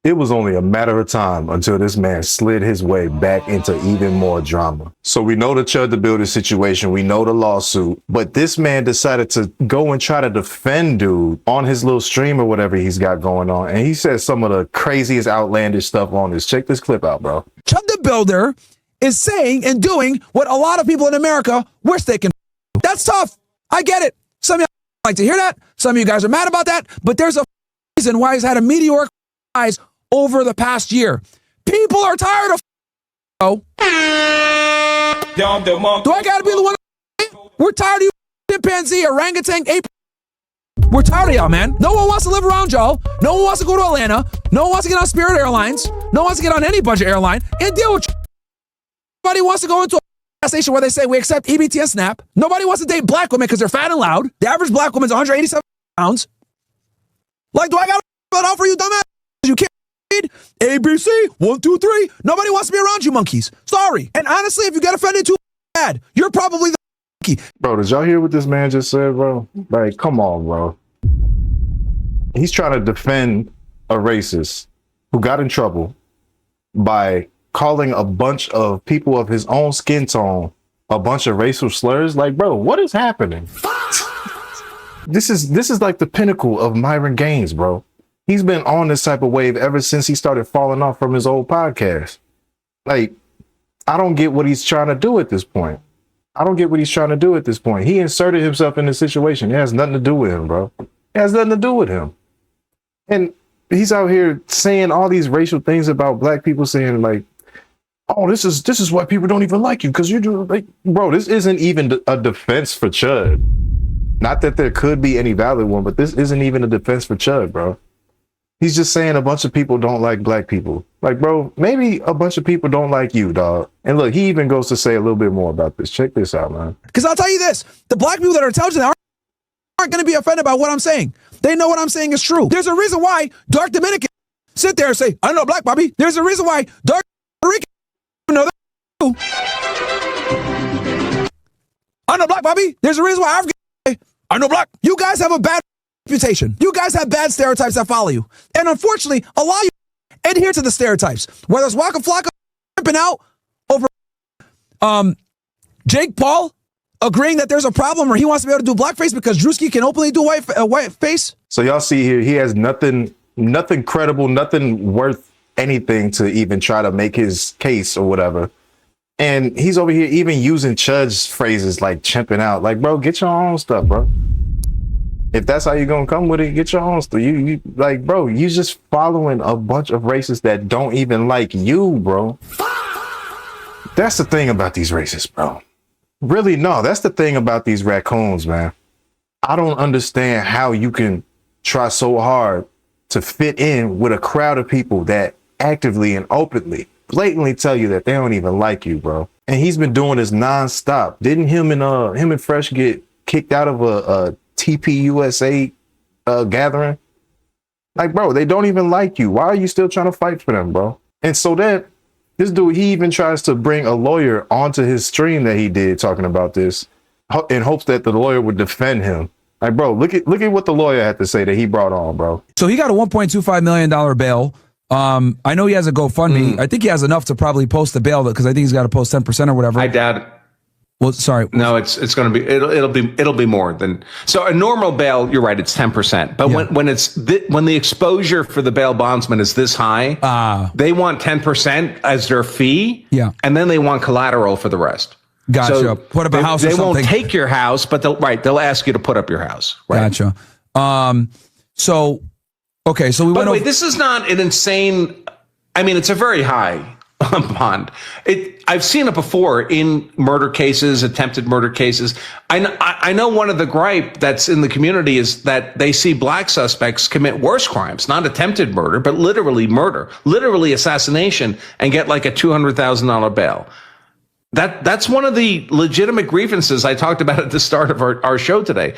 It was only a matter of time until this man slid his way back into even more drama. So we know the Chud the Builder situation, we know the lawsuit, but this man decided to go and try to defend dude on his little stream or whatever he's got going on. And he said some of the craziest outlandish stuff on this. Check this clip out, bro. Chud the Builder is saying and doing what a lot of people in America wish they can do. That's tough. I get it. Some of you like to hear that. Some of you guys are mad about that, but there's a reason why he's had a meteoric rise over the past year. People are tired of do I gotta be the one? We're tired of you chimpanzee, orangutan, ape. We're tired of y'all, man. No one wants to live around y'all. No one wants to go to Atlanta. No one wants to get on Spirit Airlines. No one wants to get on any budget airline and deal with you. Nobody wants to go into a gas station where they say we accept EBT and SNAP. Nobody wants to date black women because they're fat and loud. The average black woman's 187 pounds. Like, do I gotta put out for you, dumbass? You can't read ABC 1, 2, 3. Nobody wants to be around you, monkeys. Sorry. And honestly, if you get offended too bad, you're probably the monkey. Bro, did y'all hear what this man just said, bro? Like, come on, bro. He's trying to defend a racist who got in trouble by calling a bunch of people of his own skin tone a bunch of racial slurs. Like, bro, what is happening? This is like the pinnacle of Myron Gaines, bro. He's been on this type of wave ever since he started falling off from his old podcast. Like, I don't get what he's trying to do at this point. He inserted himself in the situation. It has nothing to do with him, bro. It has nothing to do with him. And he's out here saying all these racial things about black people, saying like, oh, this is why people don't even like you, because you're doing, like, bro, this isn't even a defense for Chud. Not that there could be any valid one, but this isn't even a defense for Chud, bro. He's just saying a bunch of people don't like black people. Like, bro, maybe a bunch of people don't like you, dog. And look, he even goes to say a little bit more about this. Check this out, man. Because I'll tell you this, the black people that are intelligent aren't going to be offended by what I'm saying. They know what I'm saying is true. There's a reason why dark Dominicans sit there and say, I know black, Bobby. There's a reason why dark Puerto Ricans know that too. I know black, Bobby. There's a reason why Africans say, I know black. You guys have a bad reputation. You guys have bad stereotypes that follow you. And unfortunately, a lot of you adhere to the stereotypes. Whether it's Waka Flocka pimping out over Jake Paul agreeing that there's a problem or he wants to be able to do blackface because Drewski can openly do white face. So y'all see here, he has nothing credible, nothing worth anything to even try to make his case or whatever. And he's over here even using Chud's phrases like chimping out. Like, bro, get your own stuff, bro. If that's how you're gonna come with it, get your own stuff. You like, bro, you just following a bunch of racists that don't even like you, bro. That's the thing about these racists, bro. Really, no, that's the thing about these raccoons, man. I don't understand how you can try so hard to fit in with a crowd of people that actively and openly, blatantly tell you that they don't even like you, bro. And he's been doing this nonstop. Didn't him and Fresh get kicked out of a TPUSA gathering? Like, bro, they don't even like you. Why are you still trying to fight for them, bro? And so that this dude, he even tries to bring a lawyer onto his stream that he did talking about this in hopes that the lawyer would defend him. Like, bro, look at what the lawyer had to say that he brought on, bro. So he got a $1.25 million bail. I know he has a GoFundMe. I think he has enough to probably post the bail because I think he's got to post 10% or whatever. I doubt it. Well, sorry. No, it's going to be it'll be more than so a normal bail. You're right, it's 10%. But yeah, when the exposure for the bail bondsman is this high, they want 10% as their fee. Yeah, and then they want collateral for the rest. Gotcha. So put up a house. They or something. Won't take your house, but they'll ask you to put up your house. Right? Gotcha. So okay, so we went. Wait, this is not an insane. I mean, it's a very high bond. I've seen it before in murder cases, attempted murder cases. I know one of the gripe that's in the community is that they see black suspects commit worse crimes, not attempted murder, but literally murder, literally assassination, and get like a $200,000 bail. That's one of the legitimate grievances I talked about at the start of our show today.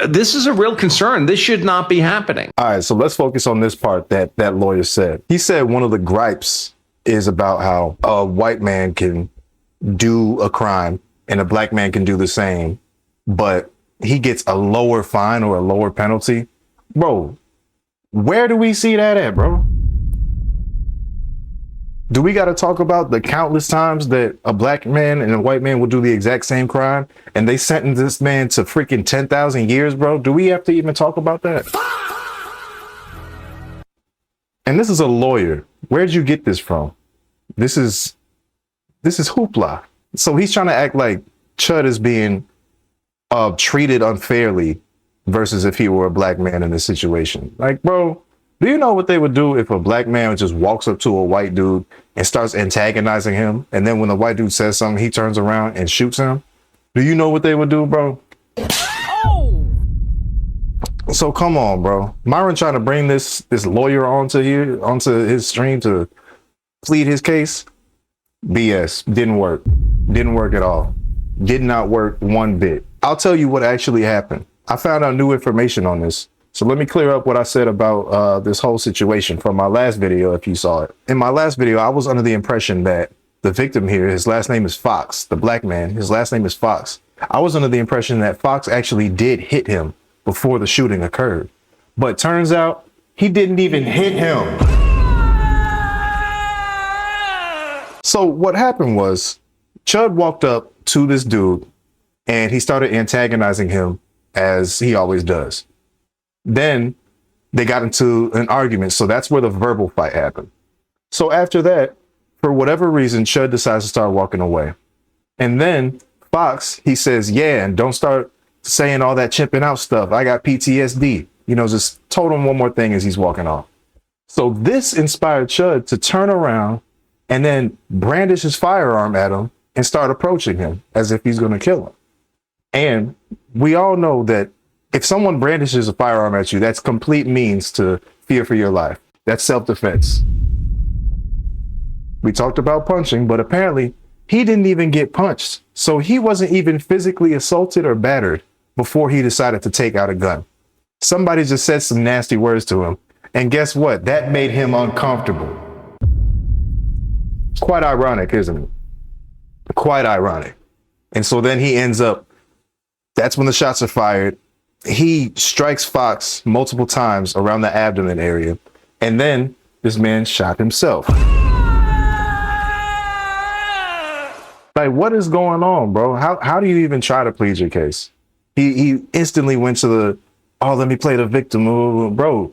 This is a real concern. This should not be happening. All right, so let's focus on this part that lawyer said. He said one of the gripes is about how a white man can do a crime and a black man can do the same, but he gets a lower fine or a lower penalty. Bro, where do we see that at, bro? Do we got to talk about the countless times that a black man and a white man will do the exact same crime and they sentence this man to freaking 10,000 years, bro? Do we have to even talk about that? And this is a lawyer. Where'd you get this from? This is hoopla. So he's trying to act like Chud is being treated unfairly versus if he were a black man in this situation. Like, bro, do you know what they would do if a black man just walks up to a white dude and starts antagonizing him? And then when the white dude says something, he turns around and shoots him. Do you know what they would do, bro? Oh. So come on, bro. Myron trying to bring this lawyer onto his stream to plead his case. BS. Didn't work. Didn't work at all. Did not work one bit. I'll tell you what actually happened. I found out new information on this. So let me clear up what I said about this whole situation from my last video, if you saw it. In my last video, I was under the impression that the victim here, his last name is Fox, the black man, his last name is Fox. I was under the impression that Fox actually did hit him before the shooting occurred. But turns out he didn't even hit him. So what happened was Chud walked up to this dude and he started antagonizing him as he always does. Then they got into an argument. So that's where the verbal fight happened. So after that, for whatever reason, Chud decides to start walking away. And then Fox, he says, yeah, and don't start saying all that chipping out stuff. I got PTSD. You know, just told him one more thing as he's walking off. So this inspired Chud to turn around and then brandish his firearm at him and start approaching him as if he's going to kill him. And we all know that if someone brandishes a firearm at you, that's complete means to fear for your life. That's self-defense. We talked about punching, but apparently he didn't even get punched. So he wasn't even physically assaulted or battered before he decided to take out a gun. Somebody just said some nasty words to him. And guess what? That made him uncomfortable. Quite ironic, isn't it? Quite ironic. And so then he ends up, that's when the shots are fired. He strikes Fox multiple times around the abdomen area. And then this man shot himself. Like, what is going on, bro? How do you even try to plead your case? He instantly went to the, oh, let me play the victim. Bro,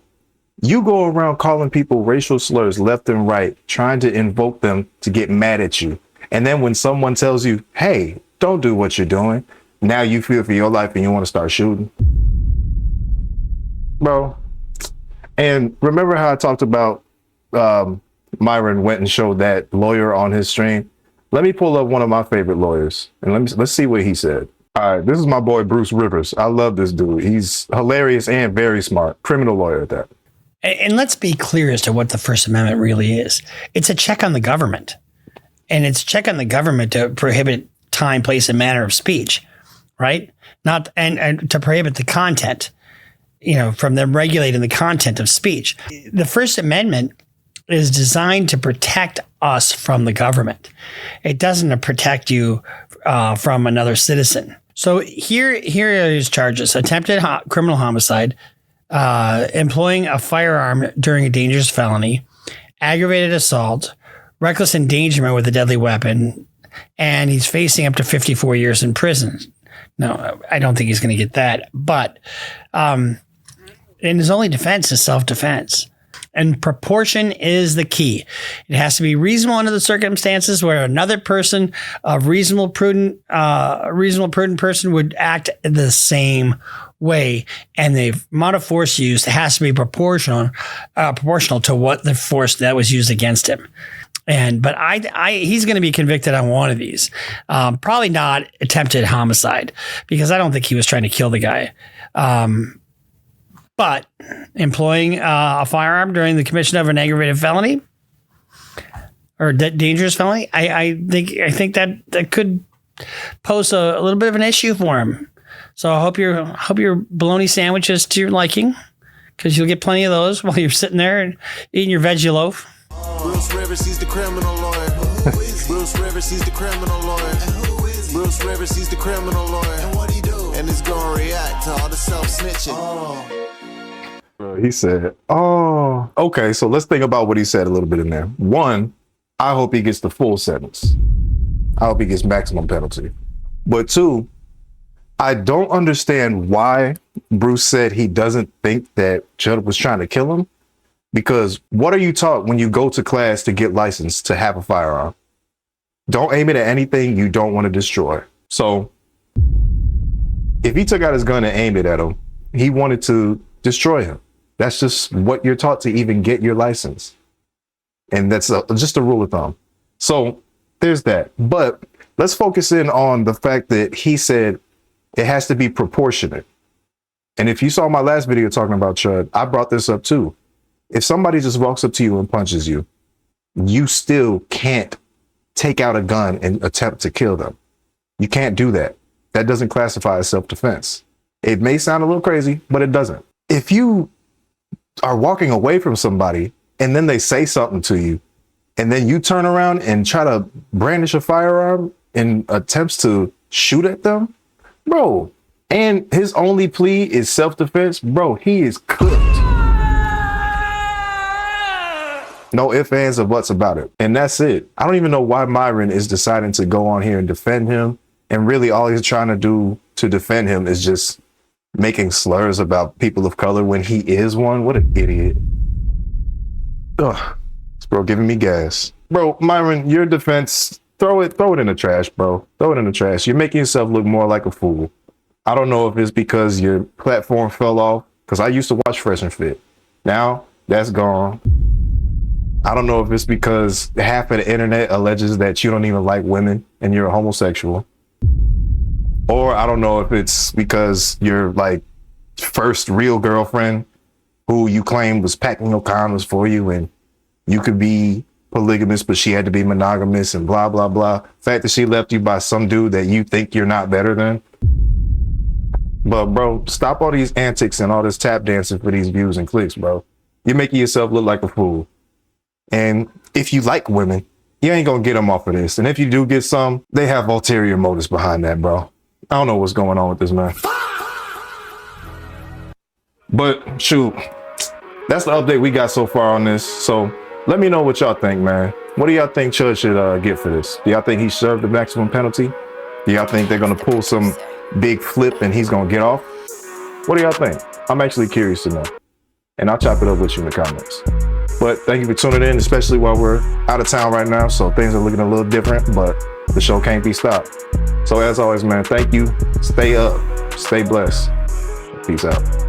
you go around calling people racial slurs left and right, trying to invoke them to get mad at you. And then when someone tells you, hey, don't do what you're doing, now you fear for your life and you want to start shooting. Bro. And remember how I talked about Myron went and showed that lawyer on his stream? Let me pull up one of my favorite lawyers and let's see what he said. All right, this is my boy Bruce Rivers. I love this dude. He's hilarious and very smart. Criminal lawyer at that. And let's be clear as to what the First Amendment really is. It's a check on the government. And it's a check on the government to prohibit time, place, and manner of speech, right? Not and to prohibit the content, you know, from them regulating the content of speech. The First Amendment is designed to protect us from the government. It doesn't protect you from another citizen. So here are his charges: attempted criminal homicide, employing a firearm during a dangerous felony, aggravated assault, reckless endangerment with a deadly weapon, and he's facing up to 54 years in prison. No, I don't think he's going to get that. But and his only defense is self-defense. And proportion is the key. It has to be reasonable under the circumstances where another person, a reasonable, prudent person would act the same way. And the amount of force used has to be proportional to what the force that was used against him. But he's going to be convicted on one of these. Probably not attempted homicide, because I don't think he was trying to kill the guy. But employing a firearm during the commission of an aggravated felony or dangerous felony, I think that could pose a little bit of an issue for him. So I hope your bologna sandwich is to your liking, because you'll get plenty of those while you're sitting there and eating your veggie loaf. Bruce Rivers, he's the criminal lawyer. Bruce Rivers, he's the criminal lawyer. Bruce Rivers, he's the criminal lawyer. And what he do? And he's gonna react to all the self-snitching. He said, oh, okay. So let's think about what he said a little bit in there. One, I hope he gets the full sentence. I hope he gets maximum penalty. But 2, I don't understand why Bruce said he doesn't think that Chud was trying to kill him. Because what are you taught when you go to class to get licensed to have a firearm? Don't aim it at anything you don't want to destroy. So if he took out his gun and aimed it at him, he wanted to destroy him. That's just what you're taught to even get your license. And that's just a rule of thumb. So there's that. But let's focus in on the fact that he said it has to be proportionate. And if you saw my last video talking about Chud, I brought this up too. If somebody just walks up to you and punches you, you still can't take out a gun and attempt to kill them. You can't do that. That doesn't classify as self-defense. It may sound a little crazy, but it doesn't. If you are walking away from somebody and then they say something to you, and then you turn around and try to brandish a firearm in attempts to shoot at them, bro, and his only plea is self-defense, bro, he is cooked. No ifs, ands, or buts about it. And that's it. I don't even know why Myron is deciding to go on here and defend him. And really all he's trying to do to defend him is just making slurs about people of color when he is one. What an idiot. Ugh. This bro giving me gas. Bro, Myron, your defense, throw it in the trash, bro. Throw it in the trash. You're making yourself look more like a fool. I don't know if it's because your platform fell off, because I used to watch Fresh and Fit. Now that's gone. I don't know if it's because half of the internet alleges that you don't even like women and you're a homosexual. Or I don't know if it's because your like first real girlfriend who you claim was packing no condoms for you and you could be polygamous, but she had to be monogamous and blah, blah, blah. The fact that she left you by some dude that you think you're not better than. But bro, stop all these antics and all this tap dancing for these views and clicks, bro. You're making yourself look like a fool. And if you like women, you ain't gonna get them off of this. And if you do get some, they have ulterior motives behind that, bro. I don't know what's going on with this man. But shoot, that's the update we got so far on this. So let me know what y'all think, man. What do y'all think Chud should get for this? Do y'all think he served the maximum penalty? Do y'all think they're gonna pull some big flip and he's gonna get off? What do y'all think? I'm actually curious to know. And I'll chop it up with you in the comments. But thank you for tuning in, especially while we're out of town right now. So things are looking a little different, but the show can't be stopped. So as always, man, thank you. Stay up, stay blessed. Peace out.